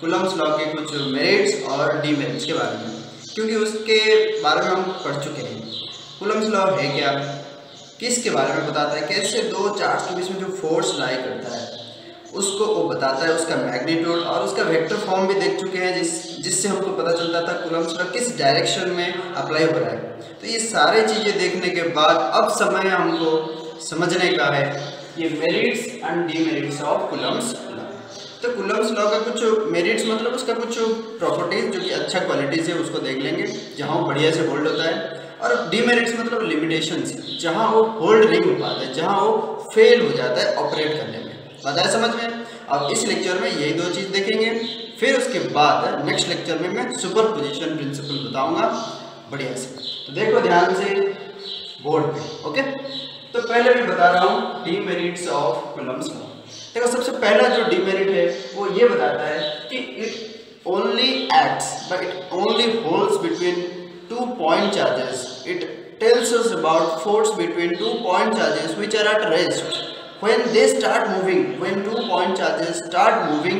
Coulomb's law के कुछ merits और डीमेरिट्स के बारे में, क्योंकि उसके बारे में हम पढ़ चुके हैं। कूलम्ब्स लॉ है क्या, किसके बारे में बताता है, कैसे दो चार्ज के बीच में जो फोर्स लाई करता है उसको वो बताता है, उसका मैग्नीट्यूड और उसका वेक्टर फॉर्म भी देख चुके हैं, जिससे हमको पता चलता था कूलम्ब्स लॉ किस डायरेक्शन में अप्लाई हो रहा है। तो ये सारी चीज़ें देखने के बाद अब समय हमको समझने का है ये merits and demerits of Coulomb's law. तो कूलम्ब्स लॉ का कुछ मेरिट्स मतलब उसका कुछ प्रॉपर्टीज जो कि अच्छा क्वालिटीज़ है उसको देख लेंगे, जहाँ वो बढ़िया से होल्ड होता है, और डीमेरिट्स मतलब लिमिटेशंस, जहाँ वो होल्ड नहीं हो पाता है, जहाँ वो फेल हो जाता है ऑपरेट करने में। बात है समझ में? अब इस लेक्चर में यही दो चीज़ देखेंगे, फिर उसके बाद नेक्स्ट लेक्चर में मैं सुपरपोजिशन प्रिंसिपल बताऊंगा बढ़िया से। तो देखो ध्यान से बोर्ड पे, ओके। तो पहले मैं बता रहा हूँ डीमेरिट्स ऑफ कूलम्ब्स लॉ। देखो सबसे पहला जो डीमेरिट है वो ये बताता है कि it only acts but it only holds between 2 point charges. It tells us about force between 2 point charges which are at rest. When they start moving, when 2 point charges start moving,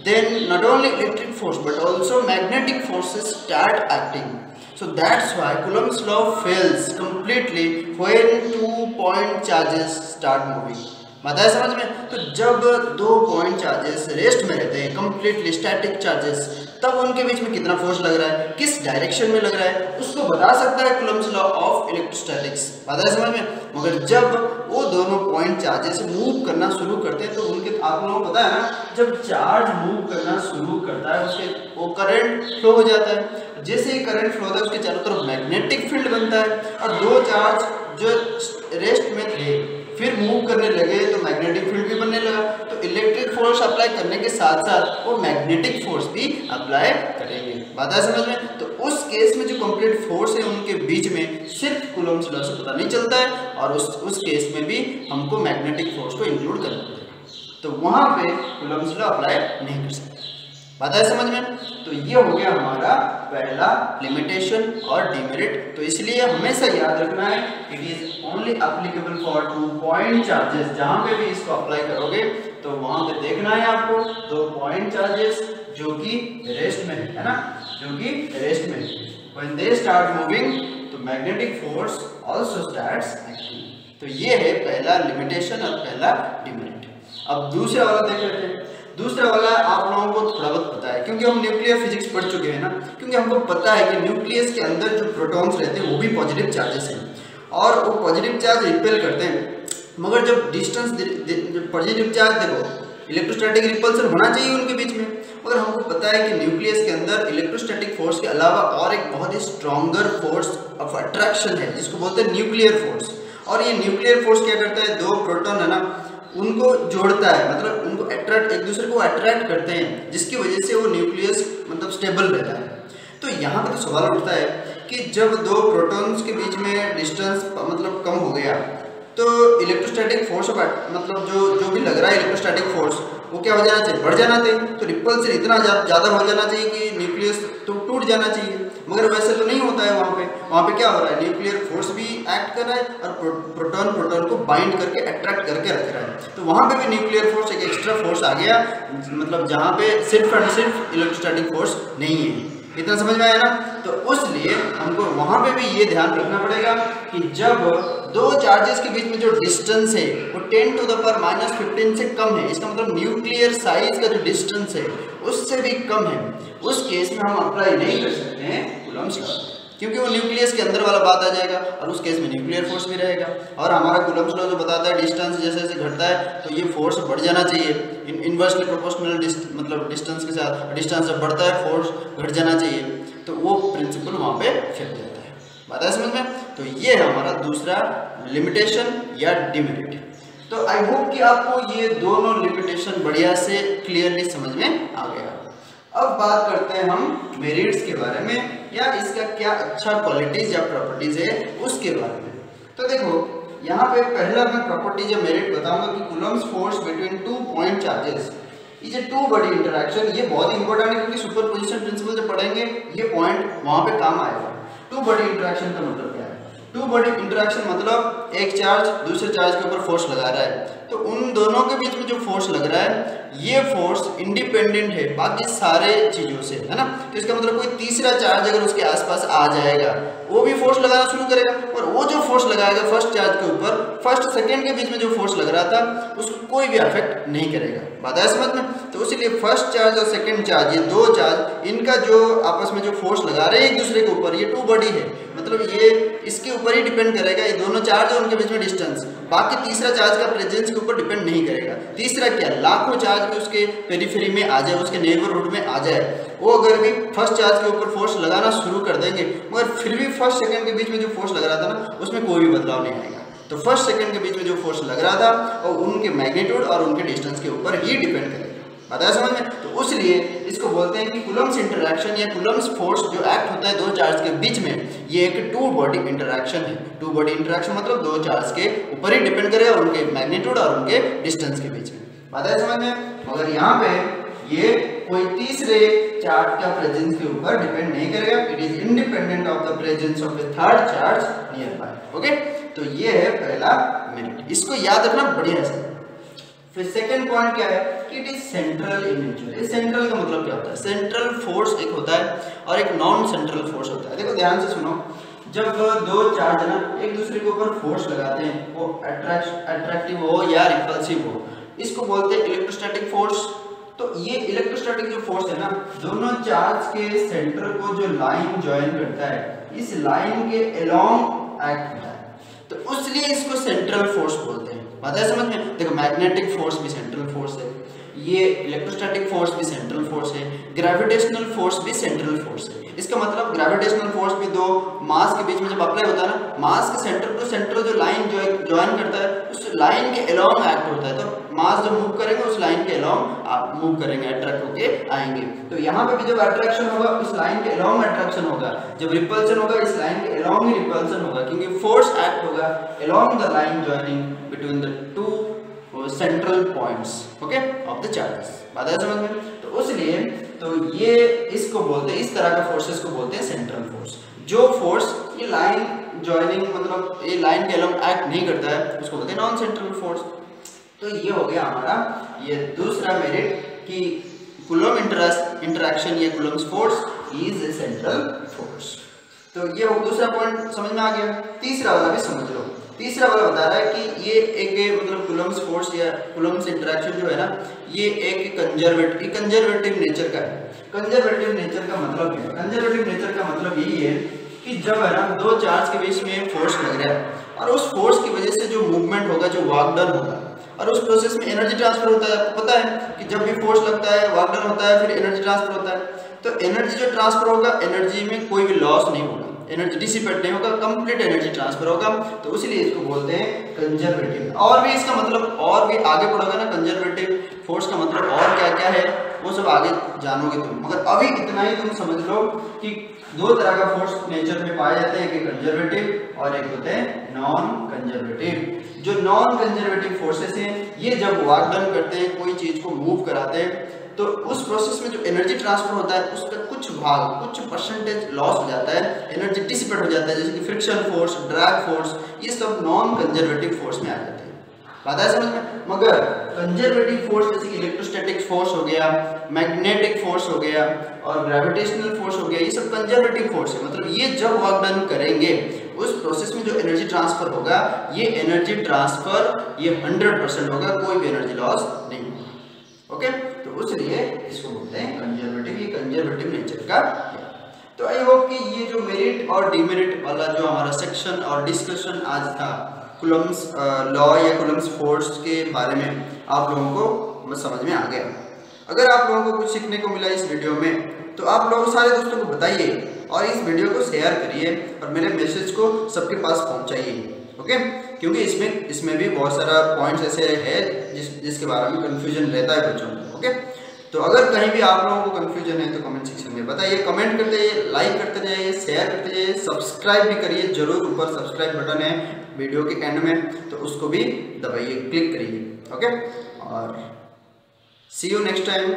then not only electric force but also magnetic forces start acting. So that's why Coulomb's law fails completely when 2 point charges start moving. बात है समझ में? तो जब 2 point charges rest में रहते हैं, completely static charges, तब उनके बीच में कितना फोर्स लग रहा है, किस डायरेक्शन में लग रहा है, उसको बता सकता है कूलम्ब्स लॉ ऑफ इलेक्ट्रोस्टैटिक्स। बात है समझ में? मगर जब वो दोनों पॉइंट चार्जेस मूव करना शुरू करते हैं तो उनके, आप लोगों को पता है ना, जब चार्ज मूव करना शुरू करता है उसके वो करंट फ्लो हो जाता है। जैसे ही करंट फ्लो होता है उसके चारों तरफ मैग्नेटिक फील्ड बनता है, और दो चार्ज जो रेस्ट में थे फिर मूव करने लगे तो मैग्नेटिक फील्ड भी बनने लगा। तो इलेक्ट्रिक फोर्स अप्लाई करने के साथ साथ वो मैग्नेटिक फोर्स भी अप्लाई करेंगे। बात है समझ में? तो उस केस में जो कंप्लीट फोर्स है उनके बीच में सिर्फ कूलम्ब्स लॉ से पता नहीं चलता है, और उस केस में भी हमको मैग्नेटिक फोर्स को इंक्लूड करना पड़ेगा, तो वहां पे कूलम्ब्स लॉ अप्लाई नहीं कर सकते। बात है समझ में? तो ये हो गया हमारा पहला लिमिटेशन और डीमेरिट। तो इसलिए हमेशा याद रखना है it is only applicable for 2 point charges. जहां पे भी इसको अप्लाई करोगे तो वहां पे देखना है आपको 2 point चार्जेस जो कि रेस्ट में है ना, जो कि रेस्ट में है। व्हेन दे स्टार्ट मूविंग तो magnetic force also starts acting. तो ये है पहला लिमिटेशन और पहला डीमेरिट। अब दूसरा वाला देख लेते हैं। दूसरा वाला आप लोगों को थोड़ा बहुत पता है क्योंकि हम न्यूक्लियर फिजिक्स पढ़ चुके हैं ना, क्योंकि हमको पता है कि न्यूक्लियस के अंदर जो प्रोटॉन्स रहते हैं वो भी पॉजिटिव चार्जेस हैं, और वो पॉजिटिव चार्ज रिपेल करते हैं। मगर जब डिस्टेंस पॉजिटिव चार्ज, देखो इलेक्ट्रोस्टैटिक रिपल्सन होना चाहिए उनके बीच में, मगर हमको पता है कि न्यूक्लियस के अंदर इलेक्ट्रोस्टैटिक फोर्स के अलावा और एक बहुत ही स्ट्रॉन्गर फोर्स ऑफ अट्रैक्शन है जिसको बोलते हैं न्यूक्लियर फोर्स। और ये न्यूक्लियर फोर्स क्या करता है, दो प्रोटॉन है ना उनको जोड़ता है, मतलब उनको अट्रैक्ट, एक दूसरे को अट्रैक्ट करते हैं, जिसकी वजह से वो न्यूक्लियस मतलब स्टेबल रहता है। तो यहाँ पे तो सवाल उठता है कि जब दो प्रोटॉन्स के बीच में डिस्टेंस मतलब कम हो गया तो इलेक्ट्रोस्टैटिक फोर्स मतलब जो भी लग रहा है इलेक्ट्रोस्टैटिक फोर्स वो क्या हो जाना चाहिए, बढ़ जाना चाहिए। तो रिपल्सन इतना ज़्यादा हो जाना चाहिए कि न्यूक्लियस तो टूट जाना चाहिए, मगर वैसे तो नहीं होता है। वहाँ पे क्या हो रहा है, न्यूक्लियर फोर्स भी एक्ट कर रहा है और प्रोटॉन को बाइंड करके अट्रैक्ट करके रख रहा है। तो वहाँ पे भी न्यूक्लियर फोर्स एक एक्स्ट्रा फोर्स आ गया, मतलब जहाँ पे सिर्फ एंड सिर्फ इलेक्ट्रोस्टैटिक फोर्स नहीं है। इतना समझ में आया ना? तो उसलिए हमको वहाँ पे भी ये ध्यान रखना पड़ेगा कि जब दो चार्जेस के बीच में जो डिस्टेंस है वो 10⁻⁻15 से कम है, इसका मतलब न्यूक्लियर साइज का जो डिस्टेंस है उससे भी कम है, उस केस में हम अप्लाई नहीं कर सकते हैं कूलम्ब्स लॉ, क्योंकि वो न्यूक्लियस के अंदर वाला बात आ जाएगा और उस केस में न्यूक्लियर फोर्स भी रहेगा। और हमारा कूलम्ब्स लॉ जो बताता है डिस्टेंस जैसे जैसे घटता है तो ये फोर्स बढ़ जाना चाहिए, इनवर्सली प्रोपोर्शनल मतलब डिस्टेंस के साथ डिस्टेंस जब बढ़ता है फोर्स घट जाना चाहिए, तो वो प्रिंसिपल वहाँ पे फेल जाता है। बात है समझ में? तो ये है हमारा दूसरा लिमिटेशन या डिमेरिट। तो आई होप कि आपको ये दोनों लिमिटेशन बढ़िया से क्लियरली समझ में आ गया। अब बात करते हैं हम मेरिट्स के बारे में, या इसका क्या अच्छा क्वालिटीज या प्रॉपर्टीज है उसके बारे में। तो देखो यहाँ पे पहला मैं प्रॉपर्टीज या मेरिट बताऊंगा कि Coulomb's force between 2 point charges is a 2 body interaction. ये बहुत ही इंपॉर्टेंट है क्योंकि सुपरपोजिशन प्रिंसिपल जब पढ़ेंगे ये पॉइंट वहां पे काम आएगा। 2 body इंटरेक्शन का मतलब क्या है? 2 body इंटरेक्शन मतलब एक चार्ज दूसरे चार्ज के ऊपर फोर्स लगा रहा है, तो उन दोनों के बीच में जो फोर्स लग रहा है ये फोर्स इंडिपेंडेंट है बाकी सारे चीजों से, है ना। तो इसका मतलब कोई तीसरा चार्ज अगर उसके आसपास आ जाएगा वो भी फोर्स लगाना शुरू करेगा, और वो जो फोर्स लगाएगा फर्स्ट चार्ज के ऊपर, फर्स्ट सेकंड के बीच में जो फोर्स लग रहा था उसको कोई भी अफेक्ट नहीं करेगा। बात है समझ में। तो इसलिए फर्स्ट चार्ज और सेकंड चार्ज, ये दो चार्ज, इनका जो आपस में जो फोर्स लगा रहे हैं एक दूसरे के ऊपर, ये टू बॉडी है, मतलब ये इसके ऊपर ही डिपेंड करेगा, ये दोनों चार्ज और उनके बीच में डिस्टेंस, बाकी तीसरा चार्ज का प्रेजेंस के ऊपर डिपेंड नहीं करेगा। तीसरा क्या, लाखों चार्ज भी उसके पेरिफेरी में आ जाए, उसके नेबरहुड में आ जाए, वो अगर भी फर्स्ट चार्ज के ऊपर फोर्स लगाना शुरू कर देंगे, मगर फिर भी फर्स्ट सेकंड के बीच में जो फोर्स लग रहा था ना उसमें कोई भी बदलाव नहीं आएगा। तो फर्स्ट सेकंड के बीच में जो फोर्स लग रहा था और उनके मैग्नीट्यूड और उनके डिस्टेंस के ऊपर ही डिपेंड करेगा। बताया समझ में। तो इसलिए इसको बोलते हैं कि कूलम्स इंटरैक्शन या कूलम्स फोर्स जो एक्ट होता है दो चार्ज के बीच में, ये एक टू बॉडी इंटरैक्शन है। टू बॉडी इंटरैक्शन मतलब दो चार्ज के ऊपर ही डिपेंड करेगा, उनके मैग्नीट्यूड और उनके डिस्टेंस के बीच में। बताया समझ में। मगर यहाँ पे ये कोई तीसरे चार्ज का प्रेजेंस के ऊपर डिपेंड नहीं करेगा, it is independent of the presence of A third charge near by. Okay, तो ये है पहला मेरिट, इसको याद रखना बढ़िया से। फिर सेकंड पॉइंट क्या है कि it is central in nature. Central का मतलब क्या होता है, सेंट्रल फोर्स एक होता है और एक नॉन सेंट्रल फोर्स होता है। देखो ध्यान से सुनो, जब दो चार्ज ना एक दूसरे के ऊपर फोर्स लगाते हैं, वो अट्रैक्टिव हो या रिपल्सिव हो, इसको बोलते हैं इलेक्ट्रोस्टैटिक फोर्स। तो ये इलेक्ट्रोस्टैटिक जो फोर्स है ना, दोनों चार्ज के सेंटर को जो लाइन ज्वाइन करता है, इस लाइन के अलोंग एक्ट होता है, तो इसलिए इसको सेंट्रल फोर्स बोलते हैं। बात है समझ में। देखो मैग्नेटिक फोर्स भी सेंट्रल फोर्स है, ये इलेक्ट्रोस्टैटिक फोर्स भी सेंट्रल फोर्स है, ग्रेविटेशनल फोर्स भी सेंट्रल फोर्स है। इसका मतलब ग्रेविटेशनल फोर्स भी दो मास के बीच में जब अप्लाई होता है ना, मास के सेंटर टू सेंटर जो लाइन ज्वाइन करता है उस लाइन के अलोंग एक्ट होता है। तो मास जब मूव करेंगे उस लाइन के अलोंग आप मूव करेंगे, अट्रैक्ट होके आएंगे। तो यहाँ पे भी जब अट्रैक्शन होगा इस लाइन के अलोंग अट्रैक्शन होगा, जब रिपल्शन होगा इस लाइन के अलोंग ही रिपल्शन होगा, क्योंकि फोर्स एक्ट होगा along the line joining between the two central points okay of the charges. बात है समझ में। तो इसलिए तो ये इसको बोलते हैं, इस तरह का फोर्सेस को बोलते हैं सेंट्रल फोर्स। जो फोर्स ये लाइन ज्वाइनिंग मतलब ये लाइन के अलोंग एक्ट नहीं करता है उसको बोलते हैं नॉन सेंट्रल फोर्स। तो ये हो गया हमारा ये दूसरा मेरिट कि कूलम्ब इंटरैक्शन या Coulomb's force is a central force. तो ये दूसरा पॉइंट समझ में आ गया। तीसरा वाला भी समझ लो। तीसरा वाला बता रहा है कि ये एक मतलब कूलम्ब्स फोर्स या कूलम्ब्स इंटरैक्शन जो है ना, ये एक कंजर्वेटिव नेचर का है। कंजर्वेटिव नेचर का मतलब क्या है? कंजर्वेटिव नेचर का मतलब यही है कि जब है ना दो चार्ज के बीच में फोर्स लग रहा है और उस फोर्स की वजह से जो मूवमेंट होगा, जो वर्क डन होगा और उस प्रोसेस में एनर्जी ट्रांसफर होता है। आपको पता है कि जब भी फोर्स लगता है वर्क डन होता है, फिर एनर्जी ट्रांसफर होता है। तो एनर्जी जो ट्रांसफर होगा, एनर्जी में कोई भी लॉस नहीं होगा, एनर्जी डिसिपेट नहीं होगा, कंप्लीट एनर्जी ट्रांसफर होगा। तो इसलिए इसको बोलते हैं कंजर्वेटिव। और भी इसका मतलब और भी आगे पढ़ोगे ना, कंजर्वेटिव फोर्स का मतलब और क्या क्या है वो सब आगे जानोगे तुम। मगर अभी इतना ही तुम समझ लो कि दो तरह का फोर्स नेचर में पाए जाते हैं, एक कंजर्वेटिव और एक होते हैं नॉन कंजर्वेटिव। जो नॉन कंजर्वेटिव फोर्सेस हैं ये जब वर्क डन करते हैं, कोई चीज को मूव कराते हैं, तो उस प्रोसेस में जो एनर्जी ट्रांसफर होता है उसका कुछ भाग, कुछ परसेंटेज लॉस हो जाता है, एनर्जी डिसिपेट हो जाता है, जैसे कि फ्रिक्शन फोर्स, ड्रैग फोर्स, ये सब नॉन कंजर्वेटिव फोर्स में आ जाते हैं। बात है समझ में। मगर कंजर्वेटिव फोर्स जैसे कि इलेक्ट्रोस्टैटिक फोर्स हो गया, मैग्नेटिक फोर्स हो गया और ग्रेविटेशनल फोर्स हो गया, ये सब कंजर्वेटिव फोर्स है। मतलब ये जब वर्क डन करेंगे उस प्रोसेस में जो एनर्जी ट्रांसफर होगा, ये एनर्जी ट्रांसफर ये 100% होगा, कोई भी एनर्जी लॉस नहीं होगा। ओके, तो इसलिए इसको बोलते हैं कंजर्वेटिव। ये कंजर्वेटिव नेचर का है। तो आई होप कि ये जो मेरिट और डिमेरिट वाला जो हमारा सेक्शन और डिस्कशन आज था कूलम्ब्स लॉ या कूलम्ब्स फोर्स के बारे में, आप लोगों को समझ में आ गया। अगर आप लोगों को कुछ सीखने को मिला इस वीडियो में तो आप लोग सारे दोस्तों को बताइए और इस वीडियो को शेयर करिए और मेरे मैसेज को सबके पास पहुंचाइए। ओके, क्योंकि इसमें भी बहुत सारा पॉइंट्स ऐसे है जिसके बारे में कंफ्यूजन रहता है बच्चों को। ओके, तो अगर कहीं भी आप लोगों को कंफ्यूजन है तो कमेंट सेक्शन में बताइए, कमेंट करते जाइए, लाइक करते जाइए, शेयर करते जाइए, सब्सक्राइब भी करिए जरूर। ऊपर सब्सक्राइब बटन है वीडियो के एंड में, तो उसको भी दबाइए, क्लिक करिए। ओके, और see you next time.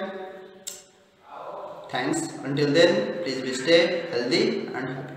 Thanks. Until then, please be stay healthy and happy.